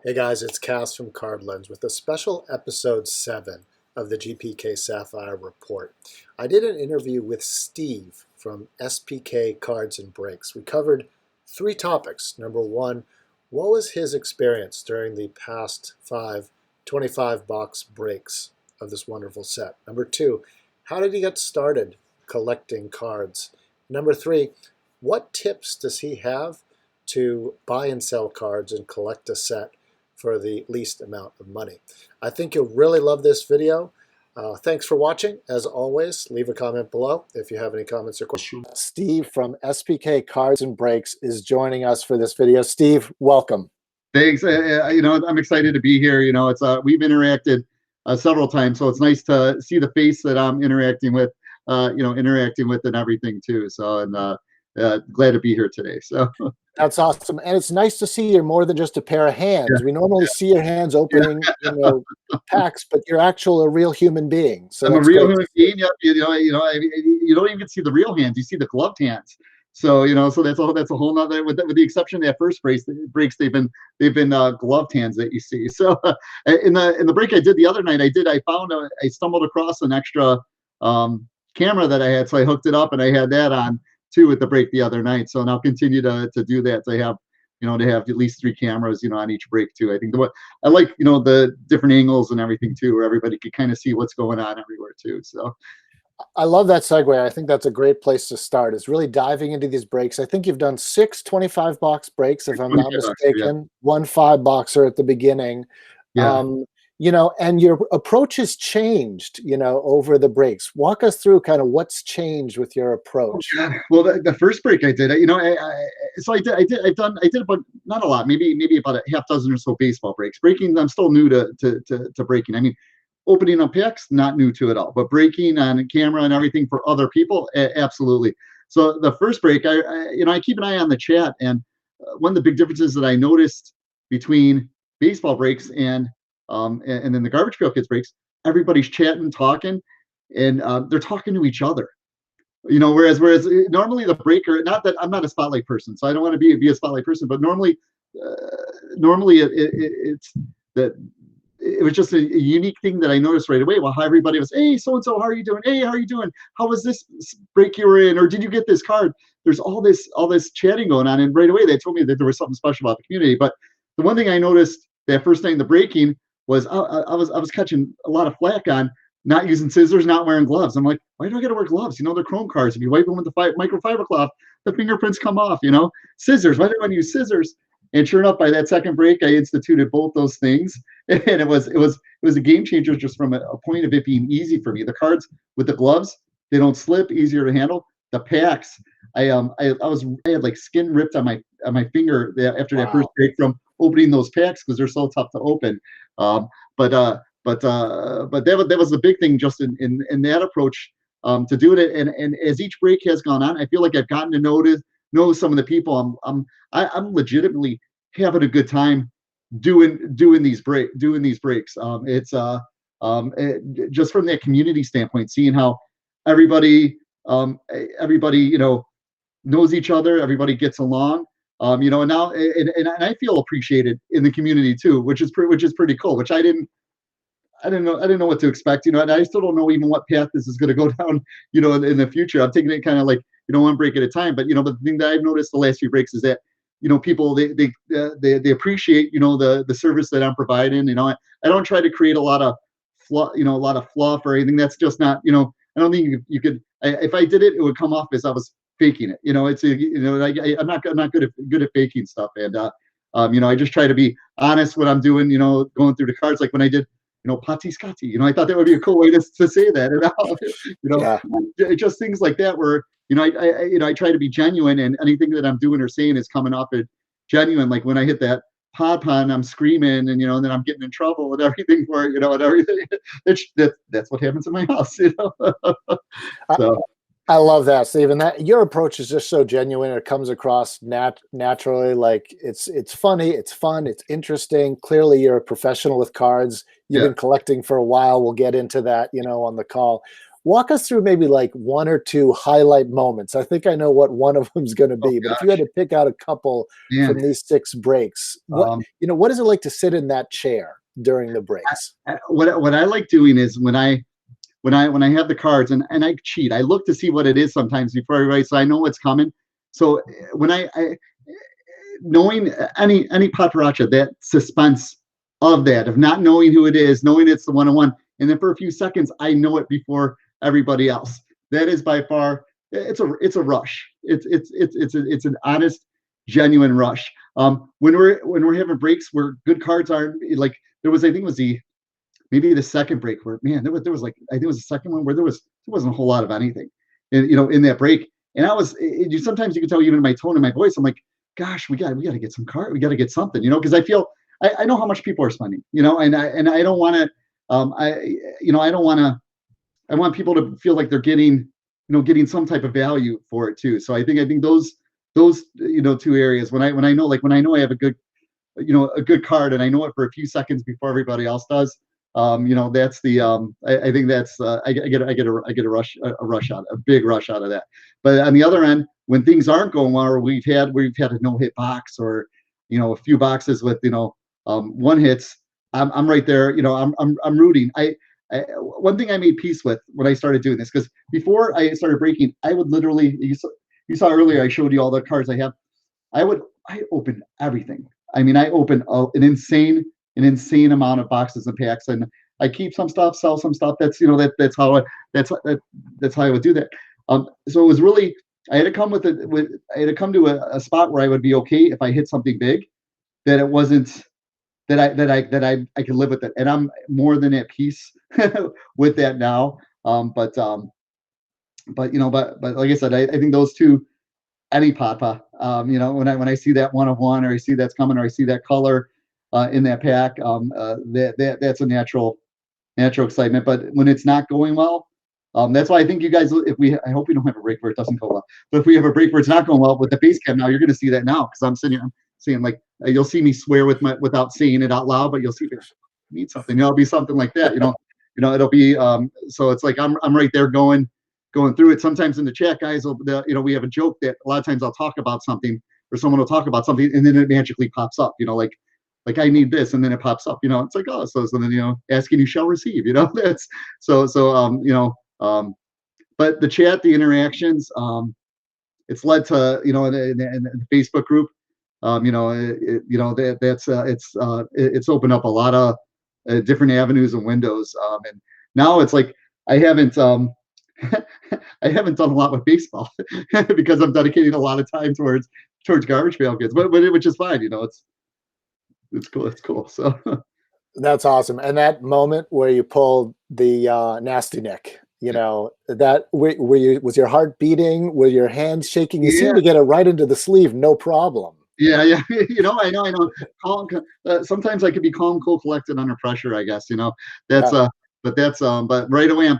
Hey guys, it's Cass from Card Lens with a special episode 7 of the GPK Sapphire report. I did an interview with Steve from SPK Cards Breaks. We covered 3 topics. Number 1, what was his experience during the past 5 25-box breaks of this wonderful set? Number 2, how did he get started collecting cards? Number 3, what tips does he have to buy and sell cards and collect a set for the least amount of money? I think you'll really love this video. Thanks for watching. As always, leave a comment below if you have any comments or questions. Steve from SPK Cards Breaks is joining us for this video. Steve, welcome. Thanks. I'm excited to be here. It's we've interacted several times, so it's nice to see the face that I'm interacting with, and everything too. So, and glad to be here today. So That's awesome. And it's nice to see you're more than just a pair of hands. yeah, We normally see your hands opening, packs, but you're a real human being. So I'm a that's real great. human being. Yep. You don't even see the real hands. You see the gloved hands. So so that's a whole nother. With the exception of that first breaks, they've been gloved hands that you see. So in the break I did the other night, I stumbled across an extra camera that I had, so I hooked it up and I had that on too at the break the other night. So, and I'll continue to do that. So I have to have at least 3 cameras, on each break too. I think what I like, the different angles and everything too, where everybody could kind of see what's going on everywhere too. So I love that segue. I think that's a great place to start, is really diving into these breaks. I think you've done 6 25-box breaks, if I'm not 25 bucks, yeah, mistaken, 1 5-boxer at the beginning. yeah. And your approach has changed, over the breaks. Walk us through kind of what's changed with your Oh approach. God. Well, the first break I did, I did about, not a lot, maybe about a half dozen or so baseball breaks. Breaking, I'm still new to breaking. I mean, opening up packs, not new to it all, but breaking on camera and everything for other people, absolutely. So the first break, I keep an eye on the chat, and one of the big differences that I noticed between baseball breaks and then the Garbage Pail Kids breaks, everybody's chatting, talking, and they're talking to each other. Whereas normally the breaker, not that I'm not a spotlight person, so I don't want to be a spotlight person, but normally it's that it was just a unique thing that I noticed right away. Well, how everybody was, hey, so and so, how are you doing? Hey, how are you doing? How was this break you were in? Or did you get this card? There's all this chatting going on, and right away they told me that there was something special about the community. But the one thing I noticed that first thing the breaking was I was catching a lot of flack on not using scissors, not wearing gloves. I'm like, why do I got to wear gloves? They're chrome cards. If you wipe them with the microfiber cloth, the fingerprints come off. Scissors. Why do I want to use scissors? And sure enough, by that second break, I instituted both those things, and it was a game changer just from a point of it being easy for me. The cards with the gloves, they don't slip, easier to handle. The packs, I had like skin ripped on my finger after that first Wow. break from opening those packs because they're so tough to open. Um, but that was the big thing just in that approach, to do it. And as each break has gone on, I feel like I've gotten to know some of the people. I'm legitimately having a good time doing these breaks. Just from that community standpoint, seeing how everybody everybody knows each other, everybody gets along. And now and I feel appreciated in the community too, which is pretty cool. Which I didn't know what to expect, and I still don't know even what path this is going to go down, in the future. I'm taking it kind of like, one break at a time. But but the thing that I've noticed the last few breaks is that people they appreciate the service that I'm providing. I don't try to create a lot of fluff or anything. That's just not. I don't think you could. If I did it, it would come off as I was faking it. I'm not good at faking stuff, and I just try to be honest when I'm doing. Going through the cards, like when I did Pati Scati. I thought that would be a cool way to say that. Yeah. Just things like that where, I try to be genuine, and anything that I'm doing or saying is coming off it genuine. Like when I hit that pod pond, I'm screaming, and then I'm getting in trouble and everything for it, and everything. That's what happens in my house. I, So I love that, Steve. And that your approach is just so genuine. It comes across naturally. Like it's funny, it's fun, it's interesting. Clearly, you're a professional with cards. You've yeah, been collecting for a while. We'll get into that, on the call. walk us through maybe like one or two highlight moments. I think I know what one of them's going to Oh be, but if you had gosh, to pick out a couple man. from these 6 breaks, Um, what is it like to sit in that chair during the breaks? what I like doing is when I have the cards and I cheat, I look to see what it is sometimes before I write, so I know what's coming. So when I knowing any paparazzi, that suspense of that, of not knowing who it is, knowing it's the one-on-one, and then for a few seconds I know it before everybody else. That is by far, it's a rush. It's an honest, genuine rush. When we're having breaks where good cards aren't like there was, I think it was maybe the second break where, man, there was like, I think it was the second one where there wasn't a whole lot of anything, in that break. And sometimes you can tell even in my tone and my voice, I'm like, gosh, we got to get some card, we got to get something, because I feel I know how much people are spending, and I don't want to, I don't want to, I want people to feel like they're getting some type of value for it too. So I think those two areas, when I know, like when I know I have a good card and I know it for a few seconds before everybody else does. That's the I think that's I get a big rush out of that. But on the other end, when things aren't going well, or we've had a no hit box, or a few boxes with one hits, I'm right there. I'm rooting. One thing I made peace with when I started doing this, because before I started breaking, I would literally, you saw earlier, I showed you all the cards I have. I opened everything. I mean, I opened an insane amount of boxes and packs, and I keep some stuff, sell some stuff. That's how I would do that. So it was really, I had to come to a spot where I would be okay if I hit something big, that it wasn't that I could live with it, and I'm more than at peace with that now. But like I said, I think those two, any papa, when I see that one of one, or I see that's coming, or I see that color in that pack, that's a natural excitement. But when it's not going well, that's why I think you guys, I hope we don't have a break where it doesn't go well, but if we have a break where it's not going well with the base cam, now you're going to see that now, because I'm saying, like, you'll see me swear without saying it out loud, but you'll see me need something. It'll be something like that. It'll be so it's like I'm right there going through it. Sometimes in the chat, guys, we have a joke that a lot of times I'll talk about something, or someone will talk about something, and then it magically pops up. Like I need this, and then it pops up. It's like, oh, so then asking you shall receive. That's but the chat, the interactions, it's led to in the Facebook group, it's opened up a lot of different avenues and windows, and now it's like I haven't I haven't done a lot with baseball because I'm dedicating a lot of time towards Garbage Pail Kids, but which is fine. It's cool. It's cool. So That's awesome. And that moment where you pulled the nasty Nick, that was your heart beating? Were your hands shaking? You seem yeah, to get it right into the sleeve, no problem. yeah. I know. Calm, sometimes I could be calm, cool, collected under pressure, I guess. That's Yeah, but right away I'm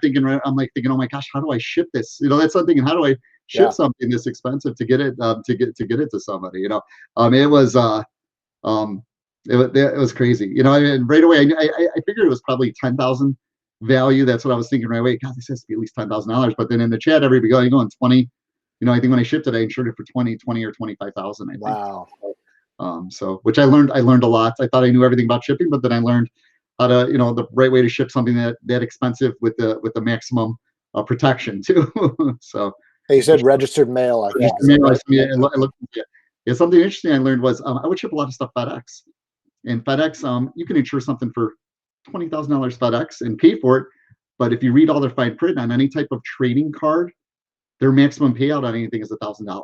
like thinking, oh my gosh, how do I ship this? That's something. How do I ship yeah. something this expensive to get it to get it to somebody? It was um, it was crazy. And right away I figured it was probably 10,000 value. That's what I was thinking right away. God, this has to be at least $10,000. But then in the chat, everybody going 20. I think when I shipped it, I insured it for 20 or 25,000. I think. Wow. So which I learned a lot. I thought I knew everything about shipping, but then I learned how to, the right way to ship something that expensive with the maximum protection too. So Hey, you said registered mail, I think. Is that right? yeah, yeah, something interesting I learned was I would ship a lot of stuff FedEx. And FedEx, you can insure something for $20,000 FedEx and pay for it. But if you read all their fine print on any type of trading card, their maximum payout on anything is $1,000.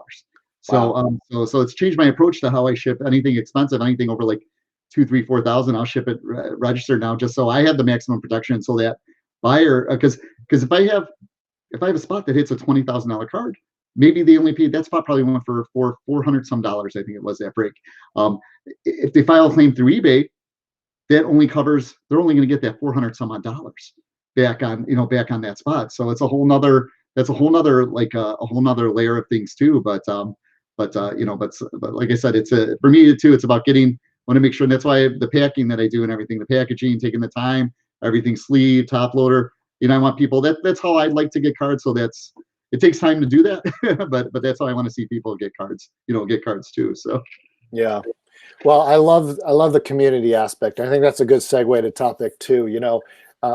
So, Wow. so it's changed my approach to how I ship anything expensive, anything over like 2, 3, 4,000. I'll ship it registered now, just so I have the maximum protection, so that buyer, because if I have a spot that hits a $20,000 card, maybe they only paid that spot probably went for $400 some dollars. I think it was that break. If they file a claim through eBay, that only covers, they're only going to get that 400 some odd dollars back on that spot. So it's a whole nother, that's a whole nother, like a whole nother layer of things too. But like I said, it's for me too, it's about want to make sure, and that's why the packing that I do and everything, the packaging, taking the time, everything sleeve, top loader. I want people that's how I'd like to get cards. So it takes time to do that, but that's how I want to see people get cards, get cards too. So Yeah. Well, I love the community aspect. I think that's a good segue to topic two.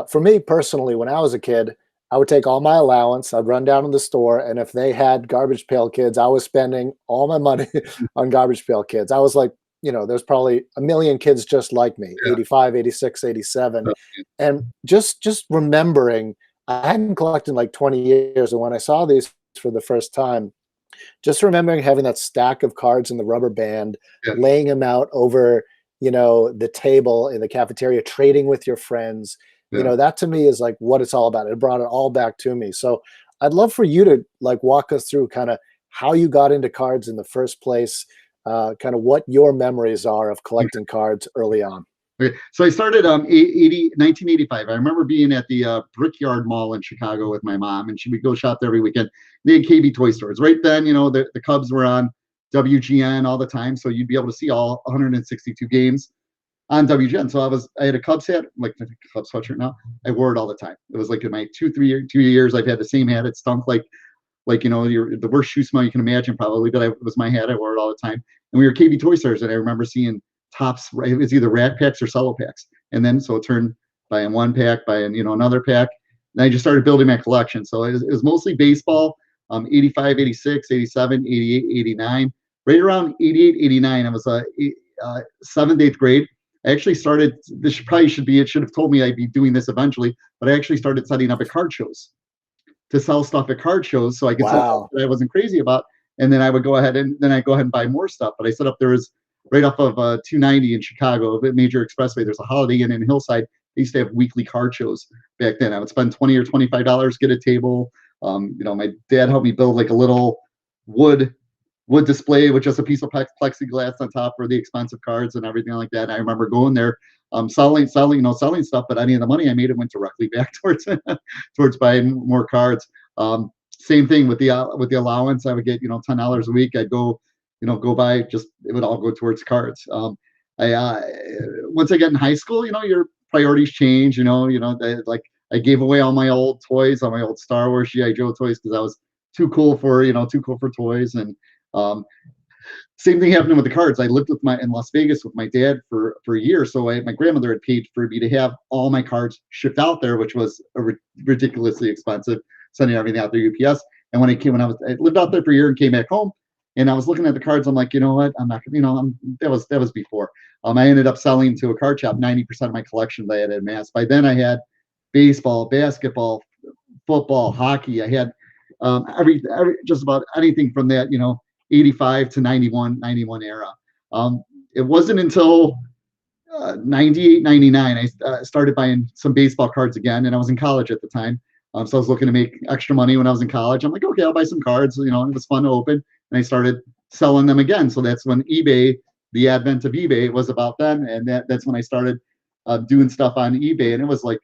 For me personally, when I was a kid, I would take all my allowance. I'd run down to the store, and if they had Garbage Pail Kids, I was spending all my money on Garbage Pail Kids. I was like, there's probably a million kids just like me, yeah. 85, 86, 87. And just remembering, I hadn't collected in like 20 years, and when I saw these for the first time, just remembering having that stack of cards in the rubber band, Yeah. laying them out over, the table in the cafeteria, trading with your friends, Yeah. that to me is like what it's all about. It brought it all back to me. So I'd love for you to like walk us through kind of how you got into cards in the first place, kind of what your memories are of collecting cards early on. Okay. So I started 1985. I remember being at the Brickyard Mall in Chicago with my mom, and we'd go shop there every weekend. They had KB toy stores. Right then, the Cubs were on WGN all the time, so you'd be able to see all 162 games on WGN. So I had a Cubs hat, like the Cubs sweatshirt now. I wore it all the time. It was like in my 2 years, I've had the same hat. It stunk like you're the worst shoe smell you can imagine, probably, but it was my hat. I wore it all the time. And we were KB toy stores, and I remember seeing tops. It was either rack packs or cello packs, and then so it turned buying one pack, buying another pack. And I just started building my collection. So it was mostly baseball. 85, 86, 87, 88, 89. Right around 88, 89, I was seventh, eighth grade. I actually started. This probably should be. It should have told me I'd be doing this eventually, but I actually started setting up at card shows to sell stuff at card shows, so I could sell stuff that I wasn't crazy about, and then I would go ahead and buy more stuff. But I set up, there was right off of 290 in Chicago, a major expressway. There's a Holiday Inn in Hillside. They used to have weekly card shows back then. I would spend $20 or $25, get a table. My dad helped me build like a little wood display with just a piece of plexiglass on top for the expensive cards and everything like that. And I remember going there, selling stuff, but any of the money I made, it went directly back towards towards buying more cards. Same thing with the allowance. I would get $10 a week. I'd go buy, just it would all go towards cards. I Once I got in high school, your priorities change. Like I gave away all my old toys, all my old Star Wars GI Joe toys, because I was too cool for toys. And same thing happened with the cards. I lived in Las Vegas with my dad for a year, so my grandmother had paid for me to have all my cards shipped out there, which was ridiculously expensive, sending everything out there UPS. And when I lived out there for a year and came back home, and I was looking at the cards, I'm like, you know what? I'm not gonna, that was before. I ended up selling to a card shop 90% of my collection that I had amassed. By then, I had baseball, basketball, football, hockey. I had every just about anything from that 85 to 91 era. It wasn't until 98, 99 I started buying some baseball cards again, and I was in college at the time. So I was looking to make extra money when I was in college. I'm like, okay, I'll buy some cards. It was fun to open, and I started selling them again. So that's when eBay, the advent of eBay, was about then, and that's when I started doing stuff on eBay. And it was like,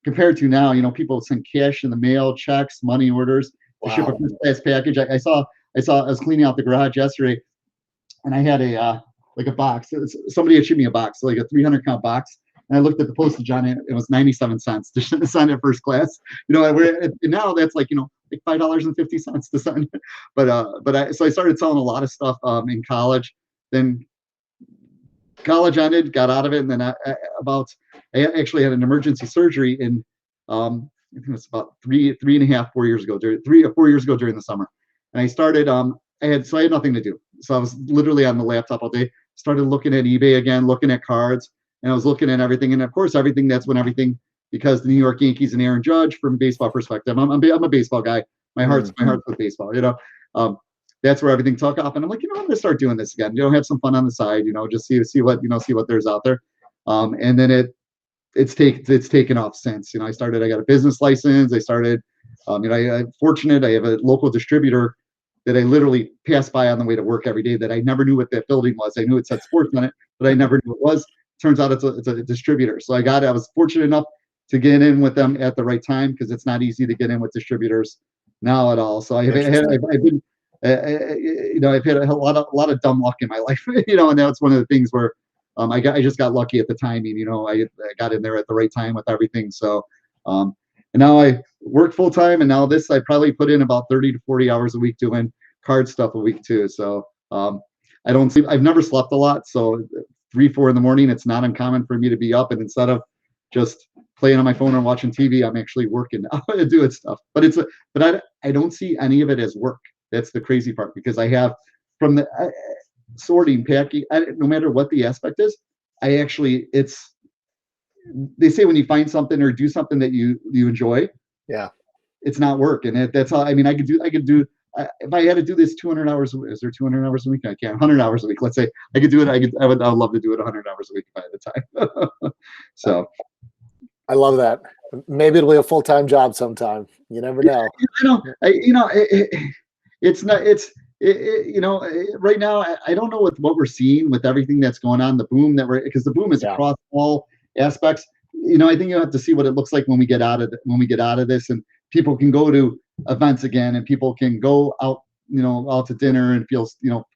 compared to now, people send cash in the mail, checks, money orders to ship a first class package. I was cleaning out the garage yesterday, and I had a box. Somebody had shipped me a box, like a 300 count box. And I looked at the postage on it. It was 97 cents to send it first class. Now that's like $5.50 to send. So I started selling a lot of stuff in college. Then college ended, got out of it, and then I actually had an emergency surgery in I think it was about 4 years ago during the summer. And I started I had nothing to do, so I was literally on the laptop all day. Started looking at eBay again, looking at cards, and I was looking at everything. And of course, because the New York Yankees and Aaron Judge, from a baseball perspective, I'm a baseball guy. My heart's with baseball. That's where everything took off. And I'm like, I'm going to start doing this again. Have some fun on the side. Just see what there's out there. And then it's taken off since. I got a business license. I started. I'm fortunate. I have a local distributor that I literally pass by on the way to work every day, that I never knew what that building was. I knew it said sports on it, but I never knew it was. Turns out it's a distributor. So I was fortunate enough to get in with them at the right time, because it's not easy to get in with distributors now at all. So I've been, I've had a lot of dumb luck in my life, and that's one of the things where I just got lucky at the timing. I got in there at the right time with everything. So And now I work full time, and now this I probably put in about 30 to 40 hours a week doing card stuff a week too. So I don't sleep. I've never slept a lot, so 3, 4 in the morning, it's not uncommon for me to be up, and instead of just playing on my phone or watching TV, I'm actually working now and doing stuff. But I don't see any of it as work. That's the crazy part, because I have from the sorting, packing, no matter what the aspect is, I actually, it's, they say when you find something or do something that you enjoy, Yeah. it's not work. And that's all. I mean, I could do if I had to do this 200 hours, is there 200 hours a week? I can't. 100 hours a week. Let's say I could do it. I would love to do it 100 hours a week if I had the time. So I love that. Maybe it'll be a full-time job sometime. You never yeah, know. it's not. Right now I don't know what we're seeing with everything that's going on. The boom because the boom is Yeah. across all aspects. I think you have to see what it looks like when we get out of this, and people can go to events again, and people can go out, out to dinner and feel,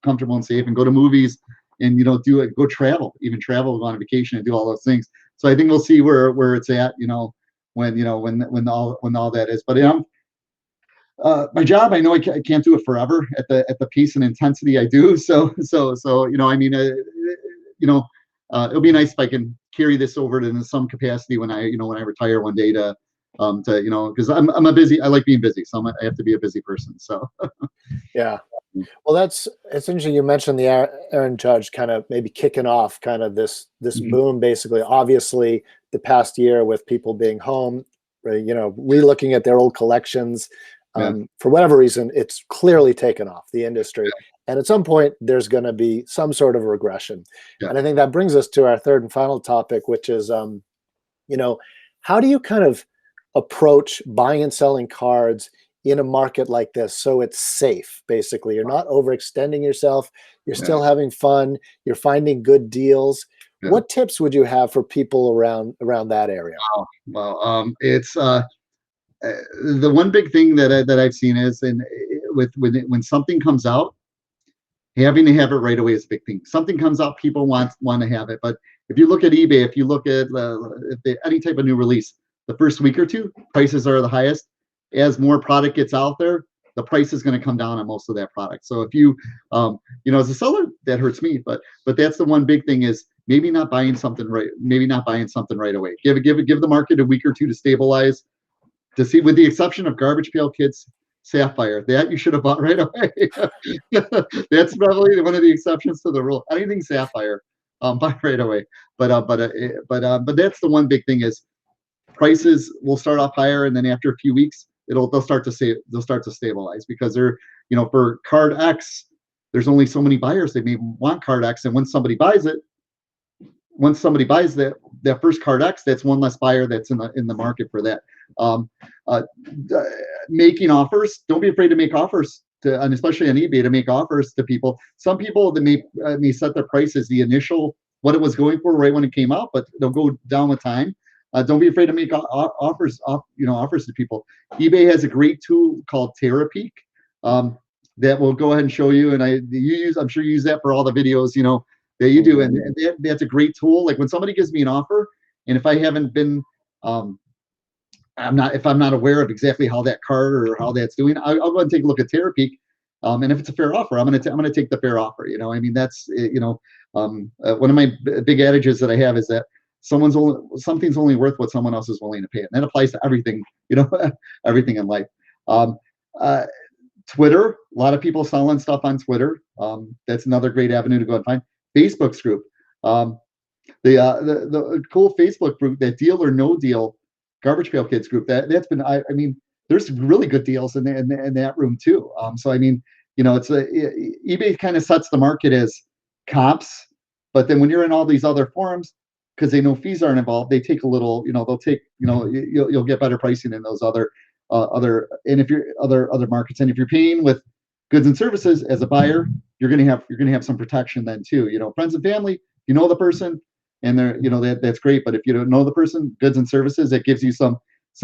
comfortable and safe, and go to movies, and go travel, even travel, go on vacation, and do all those things. So I think we'll see where it's at, when all that is. But my job, I know I can't do it forever at the pace and intensity I do. So I mean, it'll be nice if I can carry this over to some capacity when I retire one day to because I like being busy, so I have to be a busy person. So Yeah. Well, it's interesting you mentioned the Aaron Judge kind of maybe kicking off kind of this boom, basically. Obviously, the past year with people being home, right, re-looking at their old collections. yeah, For whatever reason, it's clearly taken off, the industry. And at some point, there's going to be some sort of regression. yeah. And I think that brings us to our third and final topic, which is, how do you kind of approach buying and selling cards in a market like this so it's safe? Basically, you're not overextending yourself, you're Yeah, still having fun, you're finding good deals. yeah. What tips would you have for people around that area? Well, it's the one big thing that I've seen is, and when something comes out, having to have it right away is a big thing. Something comes out, people want to have it. But if you look at eBay, if you look at any type of new release, the first week or two, prices are the highest. As more product gets out there, the price is going to come down on most of that product. So if you, as a seller, that hurts me. But that's the one big thing is maybe not buying something right. Maybe not buying something right away. Give the market a week or two to stabilize. To see, with the exception of Garbage Pail Kids Sapphire, that you should have bought right away. That's probably one of the exceptions to the rule. Anything Sapphire, buy right away. But that's the one big thing is prices will start off higher, and then after a few weeks, they'll start to stabilize, because they're, for card X, there's only so many buyers they may want card X, and once somebody buys that first card X, that's one less buyer that's in the market for that. Making offers, don't be afraid to make offers and especially on eBay, to make offers to people. Some people that may set their price as the initial what it was going for right when it came out, but they'll go down with time. Don't be afraid to make offers to people. eBay has a great tool called TerraPeak that will go ahead and show you, and I'm sure you use that for all the videos that you do, and that's a great tool. Like when somebody gives me an offer, and if I haven't been I'm not aware of exactly how that card or how that's doing, I'll go ahead and take a look at TerraPeak. And if it's a fair offer, I'm gonna take the fair offer. I mean, that's one of my big adages that I have is that something's only worth what someone else is willing to pay, and that applies to everything, everything in life. Twitter, a lot of people selling stuff on Twitter. That's another great avenue to go and find. Facebook's group, the cool Facebook group, that Deal or No Deal Garbage Pail Kids group. That's been, I mean, there's really good deals in that room too. So I mean, it's eBay kind of sets the market as comps, but then when you're in all these other forums, because they know fees aren't involved, they take a little, they'll take, you'll get better pricing in those other and if you're other markets, and if you're paying with goods and services as a buyer, you're gonna have some protection then too. Friends and family, the person, and they're, that's great. But if you don't know the person, goods and services, it gives you some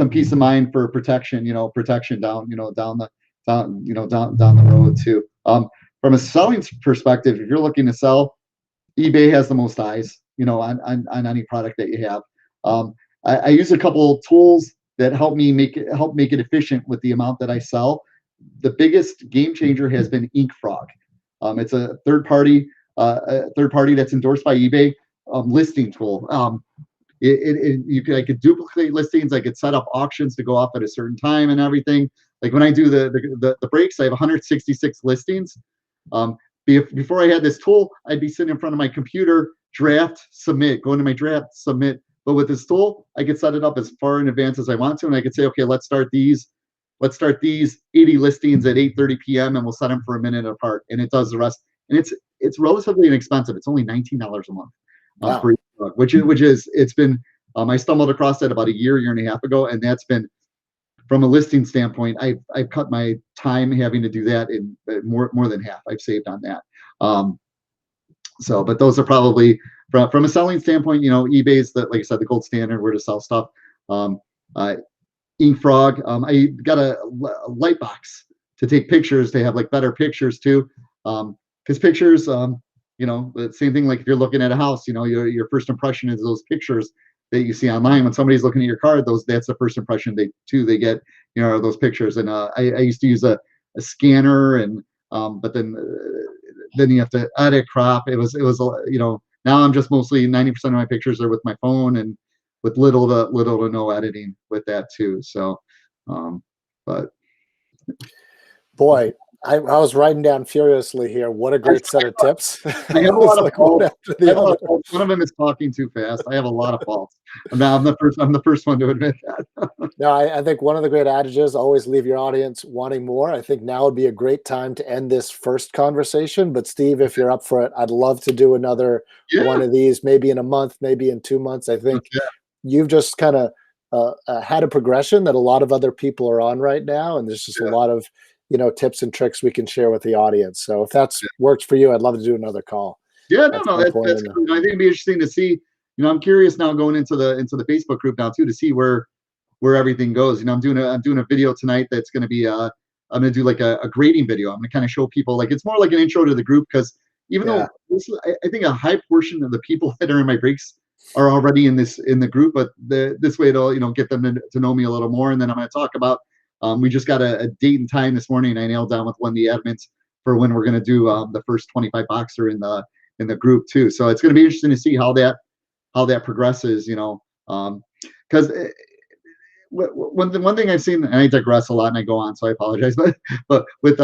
peace of mind for protection, protection down the road too. From a selling perspective, if you're looking to sell, eBay has the most eyes, on any product that you have. I use a couple tools that help make it efficient with the amount that I sell. The biggest game changer has been Ink Frog. It's a third party that's endorsed by eBay, listing tool. I could duplicate listings. I could set up auctions to go off at a certain time and everything. Like when I do the breaks, I have 166 listings. Before I had this tool, I'd be sitting in front of my computer, draft, submit, go into my draft, submit. But with this tool, I could set it up as far in advance as I want to, and I could say, okay, let's start these 80 listings at 8:30 p.m. and we'll set them for a minute apart, and it does the rest. And it's relatively inexpensive. It's only $19 a month. Wow. For which is it's been I stumbled across that about a year and a half ago, and that's been, from a listing standpoint, I've cut my time having to do that in more than half. I've saved on that. But those are probably from a selling standpoint, eBay's like I said, the gold standard where to sell stuff. Ink Frog, I got a light box to take pictures, to have like better pictures too, because pictures, the same thing, like if you're looking at a house, your first impression is those pictures that you see online. When somebody's looking at your card, that's the first impression they get, those pictures. And I used to use a scanner, and but then you have to edit, crop. It was now I'm just mostly 90% of my pictures are with my phone, and with little to no editing with that too. So, but boy, I was writing down furiously here. What a great set of tips. I have a lot of faults. One of them is talking too fast. I have a lot of faults. I'm the first one to admit that. No, I think one of the great adages, always leave your audience wanting more. I think now would be a great time to end this first conversation. But Steve, if you're up for it, I'd love to do another one of these, maybe in a month, maybe in 2 months. I think you've just kind of had a progression that a lot of other people are on right now. And there's just a lot of tips and tricks we can share with the audience. So if that's worked for you, I'd love to do another call. Yeah, that's cool. I think it'd be interesting to see. I'm curious now, going into the Facebook group now too, to see where everything goes. I'm doing a video tonight that's going to be I'm going to do like a grading video. I'm going to kind of show people, like, it's more like an intro to the group, because even though I think a high portion of the people that are in my breaks are already in the group, but this way it'll get them to know me a little more. And then I'm going to talk about. We just got a date and time this morning, and I nailed down with one of the admins for when we're going to do the first 25 boxer in the group too. So it's going to be interesting to see how that progresses. Because one thing I've seen, and I digress a lot and I go on, so I apologize, but with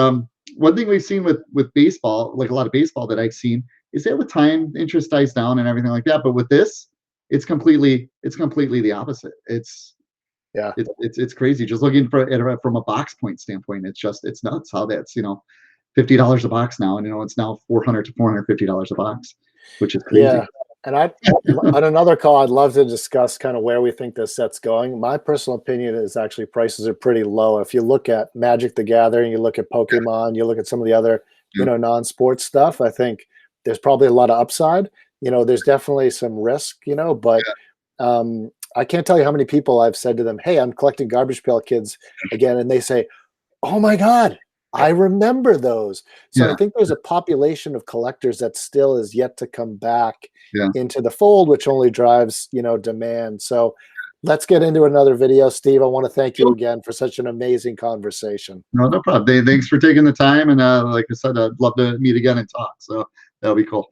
one thing we've seen with baseball, like a lot of baseball that I've seen, is that with time, interest dies down and everything like that. But with this, it's completely the opposite. It's crazy. Just looking from a box point standpoint, it's nuts how that's $50 a box now, and it's now $400 to $450 a box, which is crazy. Yeah, and on another call, I'd love to discuss kind of where we think this set's going. My personal opinion is actually prices are pretty low. If you look at Magic the Gathering, you look at Pokemon, you look at some of the other non-sports stuff, I think there's probably a lot of upside. There's definitely some risk, but I can't tell you how many people I've said to them, hey, I'm collecting Garbage Pail Kids again. And they say, oh my God, I remember those. So I think there's a population of collectors that still is yet to come back into the fold, which only drives, demand. So let's get into another video. Steve, I want to thank you again for such an amazing conversation. No problem. Thanks for taking the time. And like I said, I'd love to meet again and talk. So that'll be cool.